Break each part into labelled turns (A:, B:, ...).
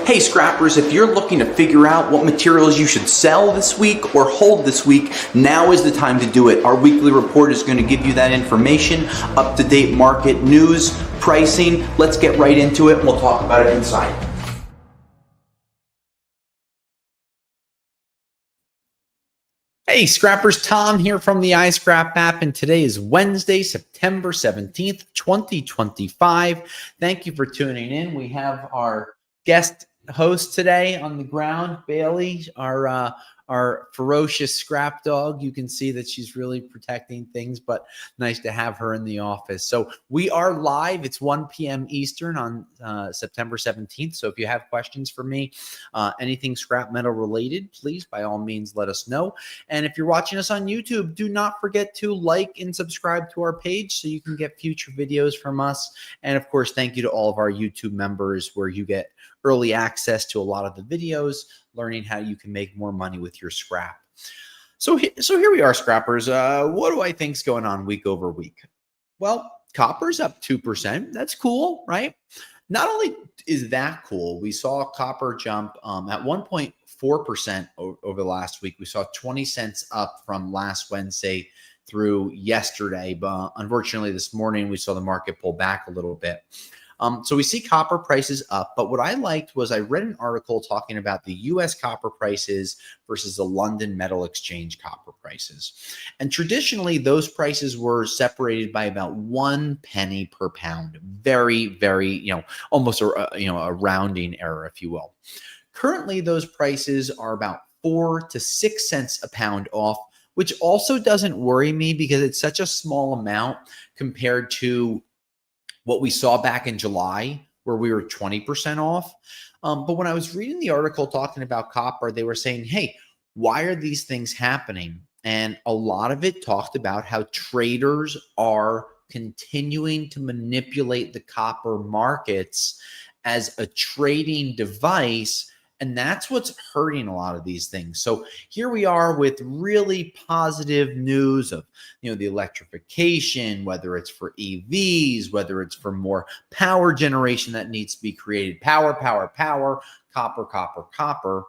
A: Hey scrappers, if you're looking to figure out what materials you should sell this week or hold this week, now is the time to do it. Our weekly report is going to give you that information, up-to-date market news, pricing. Let's get right into it and we'll talk about it inside. Hey scrappers, Tom here from the iScrap app, and today is Wednesday, September 17th, 2025. Thank you for tuning in. We have our guest host today on the ground, Bailey, our ferocious scrap dog. You can see that she's really protecting things, but nice to have her in the office. So we are live. It's 1 p.m. Eastern on September 17th. So if you have questions for me, anything scrap metal related, please, by all means, let us know. And if you're watching us on YouTube, do not forget to like and subscribe to our page so you can get future videos from us. And of course, thank you to all of our YouTube members where you get early access to a lot of the videos, learning how you can make more money with your scrap. So here we are, scrappers. What do I think's going on week over week? Well, copper's up 2%. That's cool, right? Not only is that cool, we saw copper jump at 1.4% over the last week. We saw 20 cents up from last Wednesday through yesterday, but unfortunately this morning we saw the market pull back a little bit. So we see copper prices up, but what I liked was I read an article talking about the U.S. copper prices versus the London Metal Exchange copper prices. And traditionally, those prices were separated by about 1 penny per pound. Very, very, almost a rounding error, if you will. Currently, those prices are about 4 to 6 cents a pound off, which also doesn't worry me because it's such a small amount compared to what we saw back in July, where we were 20% off. But when I was reading the article talking about copper, they were saying, hey, why are these things happening? And a lot of it talked about how traders are continuing to manipulate the copper markets as a trading device. And that's what's hurting a lot of these things. So here we are with really positive news of, the electrification, whether it's for EVs, whether it's for more power generation that needs to be created, power, copper.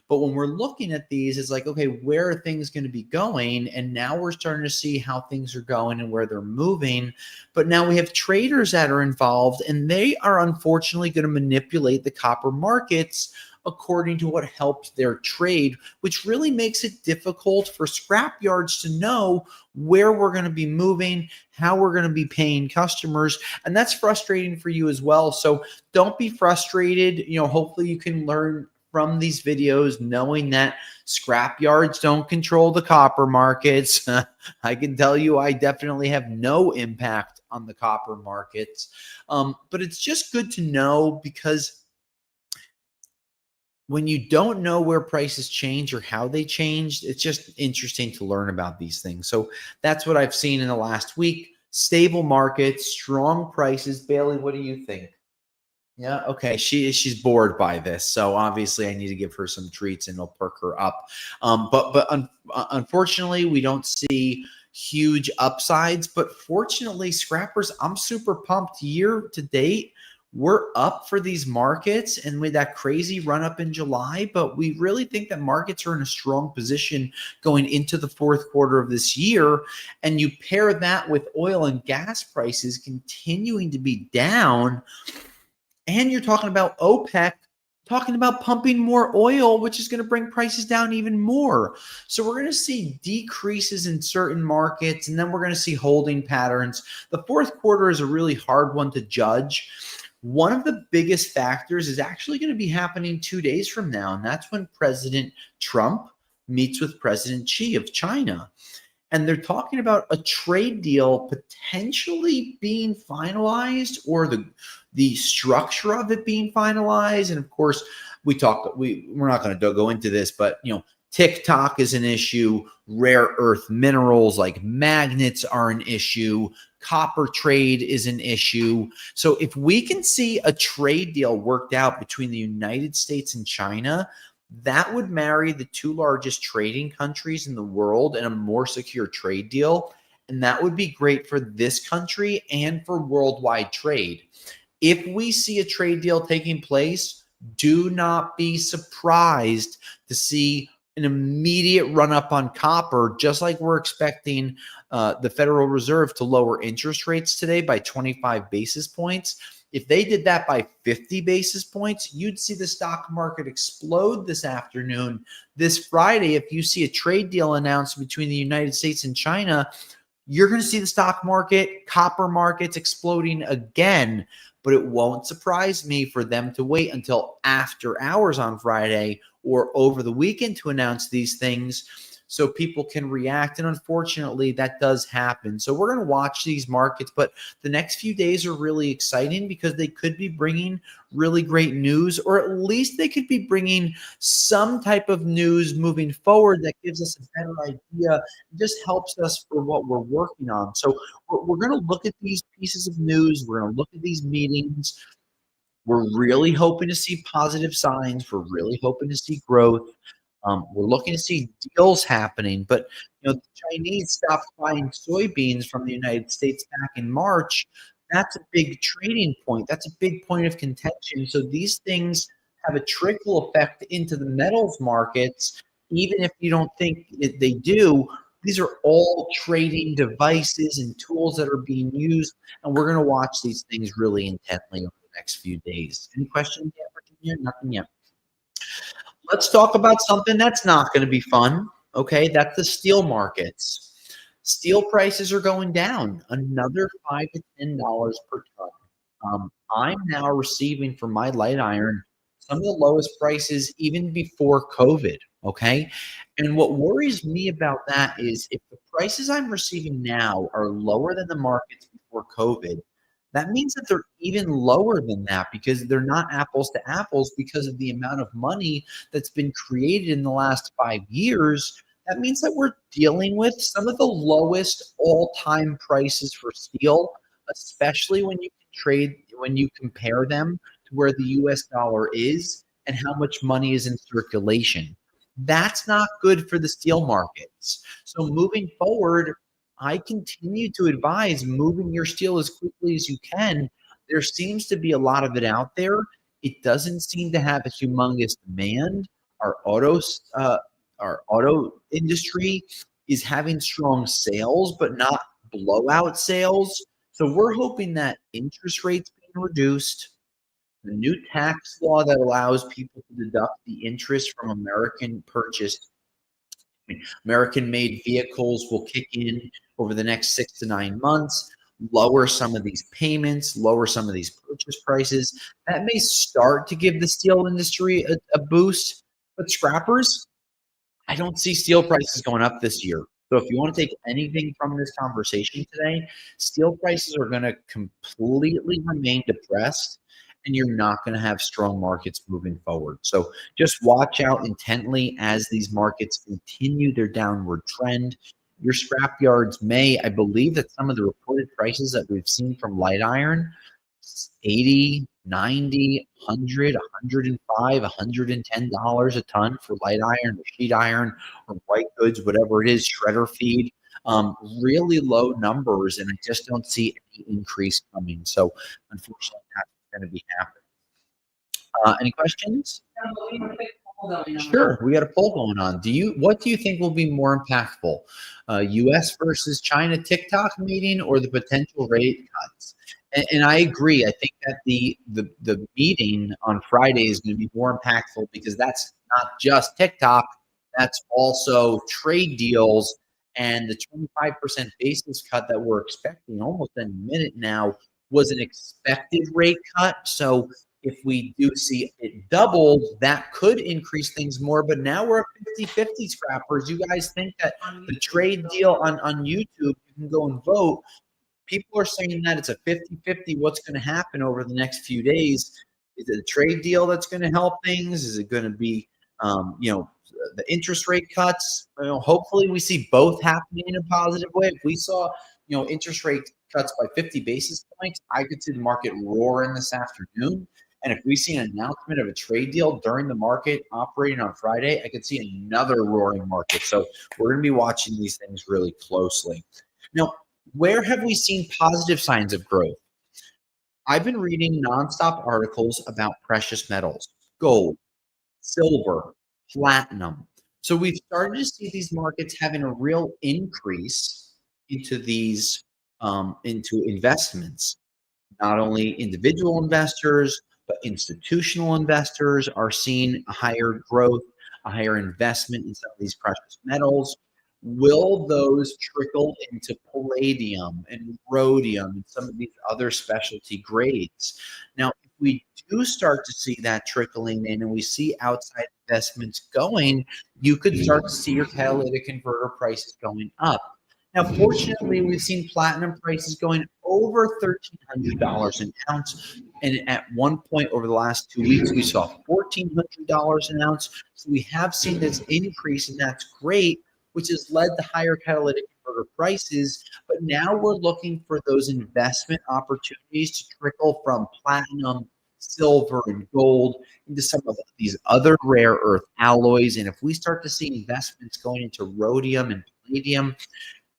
A: But when we're looking at these, it's like, okay, where are things going to be going? And now we're starting to see how things are going and where they're moving. But now we have traders that are involved, and they are unfortunately going to manipulate the copper markets according to what helps their trade, which really makes it difficult for scrap yards to know where we're going to be moving, how we're going to be paying customers. And that's frustrating for you as well. So don't be frustrated. Hopefully you can learn from these videos, knowing that scrap yards don't control the copper markets. I can tell you, I definitely have no impact on the copper markets. But it's just good to know, because when you don't know where prices change or how they changed, it's just interesting to learn about these things. So that's what I've seen in the last week. Stable markets, strong prices. Bailey, what do you think? Yeah, okay. She's bored by this, so obviously I need to give her some treats and it'll perk her up. But unfortunately, we don't see huge upsides. But fortunately, scrappers, I'm super pumped. Year to date, we're up for these markets, and with that crazy run up in July, but we really think that markets are in a strong position going into the fourth quarter of this year. And you pair that with oil and gas prices continuing to be down, and you're talking about OPEC talking about pumping more oil, which is going to bring prices down even more. So we're going to see decreases in certain markets, and then we're going to see holding patterns. The fourth quarter is a really hard one to judge. One of the biggest factors is actually going to be happening 2 days from now, and that's when President Trump meets with President Xi of China. And they're talking about a trade deal potentially being finalized, or the structure of it being finalized. And of course, we're not going to go into this, but TikTok is an issue. Rare earth minerals like magnets are an issue. Copper trade is an issue. So if we can see a trade deal worked out between the United States and China, that would marry the two largest trading countries in the world in a more secure trade deal. And that would be great for this country and for worldwide trade. If we see a trade deal taking place, Do not be surprised to see an immediate run up on copper, just like we're expecting the Federal Reserve to lower interest rates today by 25 basis points. If they did that by 50 basis points, you'd see the stock market explode this afternoon. This Friday, if you see a trade deal announced between the United States and China, you're going to see the stock market, copper markets exploding again. But it won't surprise me for them to wait until after hours on Friday or over the weekend to announce these things so people can react. And unfortunately, that does happen. So we're going to watch these markets. But the next few days are really exciting because they could be bringing really great news, or at least they could be bringing some type of news moving forward that gives us a better idea, just helps us for what we're working on. So we're going to look at these pieces of news. We're going to look at these meetings. We're really hoping to see positive signs. We're really hoping to see growth. We're looking to see deals happening, but the Chinese stopped buying soybeans from the United States back in March. That's a big trading point. That's a big point of contention. So these things have a trickle effect into the metals markets, even if you don't think they do. These are all trading devices and tools that are being used, and we're going to watch these things really intently over the next few days. Any questions yet, Virginia? Nothing yet. Let's talk about something that's not going to be fun. Okay, that's the steel markets. Steel prices are going down another $5 to $10 per ton. I'm now receiving for my light iron some of the lowest prices even before COVID. Okay, and what worries me about that is if the prices I'm receiving now are lower than the markets before COVID, that means that they're even lower than that because they're not apples to apples because of the amount of money that's been created in the last 5 years. That means that we're dealing with some of the lowest all-time prices for steel, especially when you compare them to where the US dollar is and how much money is in circulation. That's not good for the steel markets. So moving forward, I continue to advise moving your steel as quickly as you can. There seems to be a lot of it out there. It doesn't seem to have a humongous demand. Our auto industry is having strong sales, but not blowout sales. So we're hoping that interest rates being reduced, the new tax law that allows people to deduct the interest from American-made vehicles will kick in over the next 6 to 9 months, lower some of these payments, lower some of these purchase prices. That may start to give the steel industry a boost, but scrappers, I don't see steel prices going up this year. So if you want to take anything from this conversation today, steel prices are going to completely remain depressed, and you're not going to have strong markets moving forward. So just watch out intently as these markets continue their downward trend. Your scrap yards I believe that some of the reported prices that we've seen from light iron, 80, 90, 100, 105, $110 a ton for light iron or sheet iron or white goods, whatever it is, shredder feed. Really low numbers, and I just don't see any increase coming. So unfortunately, that's going to be happening. Any questions? Sure, we got a poll going on. What do you think will be more impactful, U.S. versus China TikTok meeting or the potential rate cuts? And I agree. I think that the meeting on Friday is going to be more impactful because that's not just TikTok, that's also trade deals and the 25% basis cut that we're expecting almost any minute now was an expected rate cut. So if we do see it double, that could increase things more. But now we're at 50-50 scrappers. You guys think that the trade deal on YouTube, you can go and vote. People are saying that it's a 50-50. What's going to happen over the next few days? Is it a trade deal that's going to help things? Is it going to be, the interest rate cuts? Hopefully we see both happening in a positive way. If we saw, interest rate cuts by 50 basis points, I could see the market roaring this afternoon. And if we see an announcement of a trade deal during the market operating on Friday, I could see another roaring market. So we're going to be watching these things really closely. Now, where have we seen positive signs of growth? I've been reading nonstop articles about precious metals. gold, silver, platinum. So we've started to see these markets having a real increase into these into investments. Not only individual investors, but institutional investors are seeing a higher growth, a higher investment in some of these precious metals. Will those trickle into palladium and rhodium and some of these other specialty grades? Now, if we do start to see that trickling in and we see outside investments going, you could start to see your catalytic converter prices going up. Now, fortunately, we've seen platinum prices going over $1,300 an ounce. And at one point over the last 2 weeks, we saw $1,400 an ounce. So we have seen this increase, and that's great, which has led to higher catalytic converter prices. But now we're looking for those investment opportunities to trickle from platinum, silver, and gold into some of these other rare earth alloys. And if we start to see investments going into rhodium and palladium,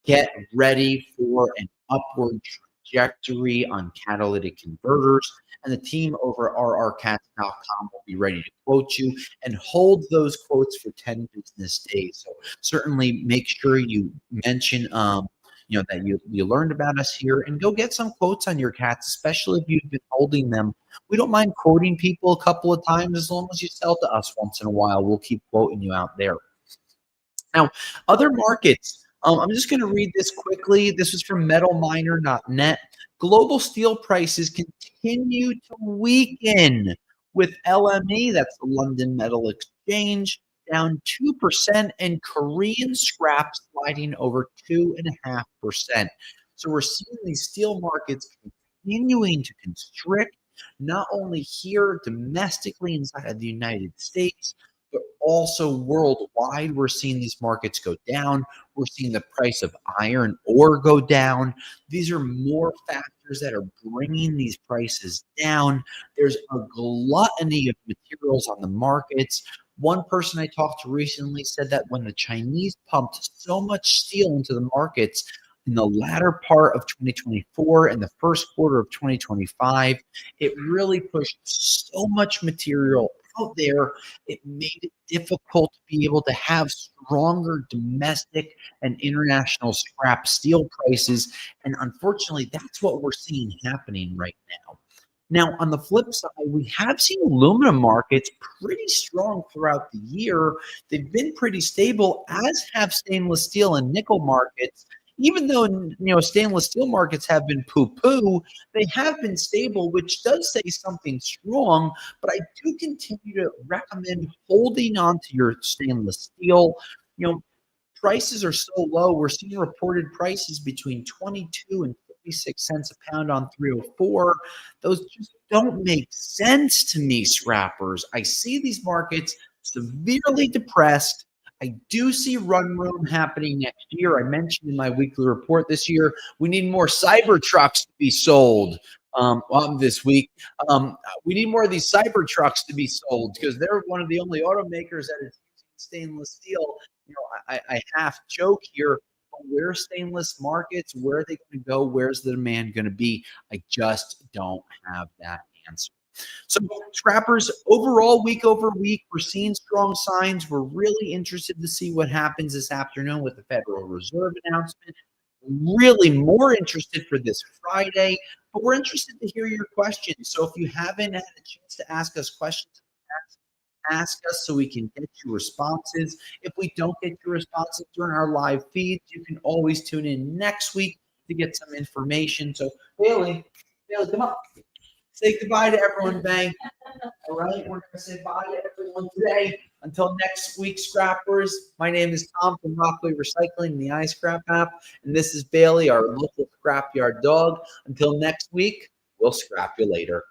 A: get ready for an upward trajectory on catalytic converters. And the team over rrcats.com will be ready to quote you and hold those quotes for 10 business days. So certainly make sure you mention that you learned about us here, and go get some quotes on your cats, especially if you've been holding them. We don't mind quoting people a couple of times as long as you sell to us once in a while. We'll keep quoting you out there. Now, other markets. I'm just going to read this quickly. This was from metalminer.net. Global steel prices continue to weaken, with LME, that's the London Metal Exchange, down 2%, and Korean scrap sliding over 2.5%. So we're seeing these steel markets continuing to constrict, not only here domestically inside of the United States, but also worldwide. We're seeing these markets go down. We're seeing the price of iron ore go down. These are more factors that are bringing these prices down. There's a gluttony of materials on the markets. One person I talked to recently said that when the Chinese pumped so much steel into the markets in the latter part of 2024 and the first quarter of 2025, it really pushed so much material out there. It made it difficult to be able to have stronger domestic and international scrap steel prices. And unfortunately, that's what we're seeing happening right now. Now, on the flip side, we have seen aluminum markets pretty strong throughout the year. They've been pretty stable, as have stainless steel and nickel markets. Even though stainless steel markets have been poo-poo, they have been stable, which does say something strong. But I do continue to recommend holding on to your stainless steel. Prices are so low. We're seeing reported prices between 22 and 56 cents a pound on 304. Those just don't make sense to me, scrappers. I see these markets severely depressed. I do see run room happening next year. I mentioned in my weekly report this year, we need more cyber trucks to be sold this week. We need more of these cyber trucks to be sold because they're one of the only automakers that is using stainless steel. I half joke here, but where stainless markets, where are they going to go? Where's the demand going to be? I just don't have that answer. So scrappers, overall, week over week, we're seeing strong signs. We're really interested to see what happens this afternoon with the Federal Reserve announcement. Really more interested for this Friday, but we're interested to hear your questions. So if you haven't had a chance to ask us questions, ask us so we can get your responses. If we don't get your responses during our live feeds, you can always tune in next week to get some information. So Bailey, come on. Say goodbye to everyone, Bang. All right, we're going to say bye to everyone today. Until next week, scrappers. My name is Tom from Rockaway Recycling, the iScrap app, and this is Bailey, our local scrapyard dog. Until next week, we'll scrap you later.